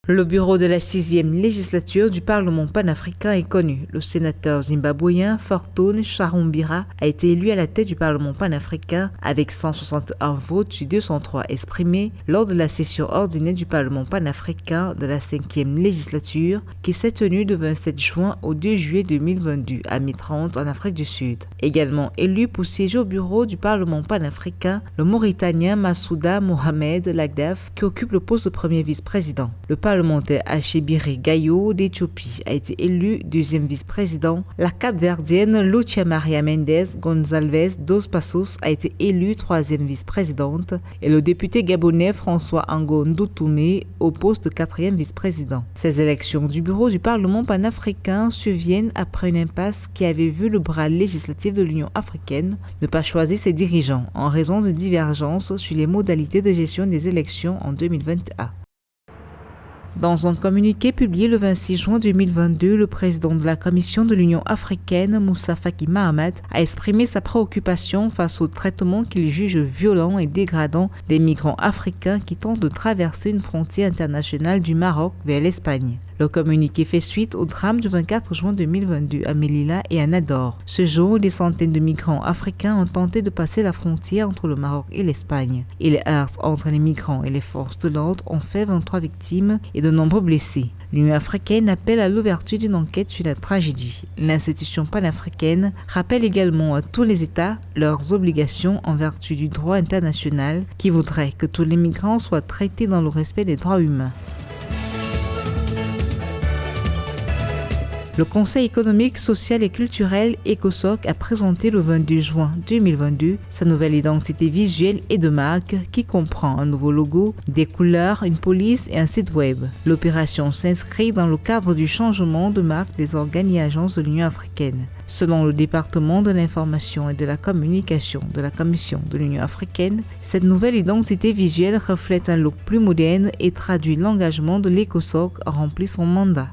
Le bureau de la 6e législature du Parlement panafricain est connu. Le sénateur zimbabwéen Fortune Charumbira a été élu à la tête du Parlement panafricain avec 161 votes sur 203 exprimés lors de la session ordinaire du Parlement panafricain de la 5e législature qui s'est tenue du 27 juin au 2 juillet 2022 à Mi-30 en Afrique du Sud. Également élu pour siéger au bureau du Parlement panafricain, le Mauritanien Massouda Mohamed Lagdaf qui occupe le poste de premier vice-président. Le parlementaire Achebiri Gayo d'Éthiopie a été élu deuxième vice-président. La Cap-Verdienne Lucia Maria Mendes Gonçalves dos Passos a été élue troisième vice-présidente et le député gabonais François Ango Ndoutoumé au poste de quatrième vice-président. Ces élections du bureau du Parlement panafricain surviennent après une impasse qui avait vu le bras législatif de l'Union africaine ne pas choisir ses dirigeants en raison de divergences sur les modalités de gestion des élections en 2021. Dans un communiqué publié le 26 juin 2022, le président de la Commission de l'Union africaine, Moussa Faki Mahamat, a exprimé sa préoccupation face au traitement qu'il juge violent et dégradant des migrants africains qui tentent de traverser une frontière internationale du Maroc vers l'Espagne. Le communiqué fait suite au drame du 24 juin 2022 à Melilla et à Nador. Ce jour, des centaines de migrants africains ont tenté de passer la frontière entre le Maroc et l'Espagne. Et les heurts entre les migrants et les forces de l'ordre ont fait 23 victimes et de nombreux blessés. L'Union africaine appelle à l'ouverture d'une enquête sur la tragédie. L'institution panafricaine rappelle également à tous les États leurs obligations en vertu du droit international qui voudrait que tous les migrants soient traités dans le respect des droits humains. Le Conseil économique, social et culturel ECOSOC a présenté le 22 juin 2022 sa nouvelle identité visuelle et de marque qui comprend un nouveau logo, des couleurs, une police et un site web. L'opération s'inscrit dans le cadre du changement de marque des organes et agences de l'Union africaine. Selon le département de l'information et de la communication de la Commission de l'Union africaine, cette nouvelle identité visuelle reflète un look plus moderne et traduit l'engagement de l'ECOSOC à remplir son mandat.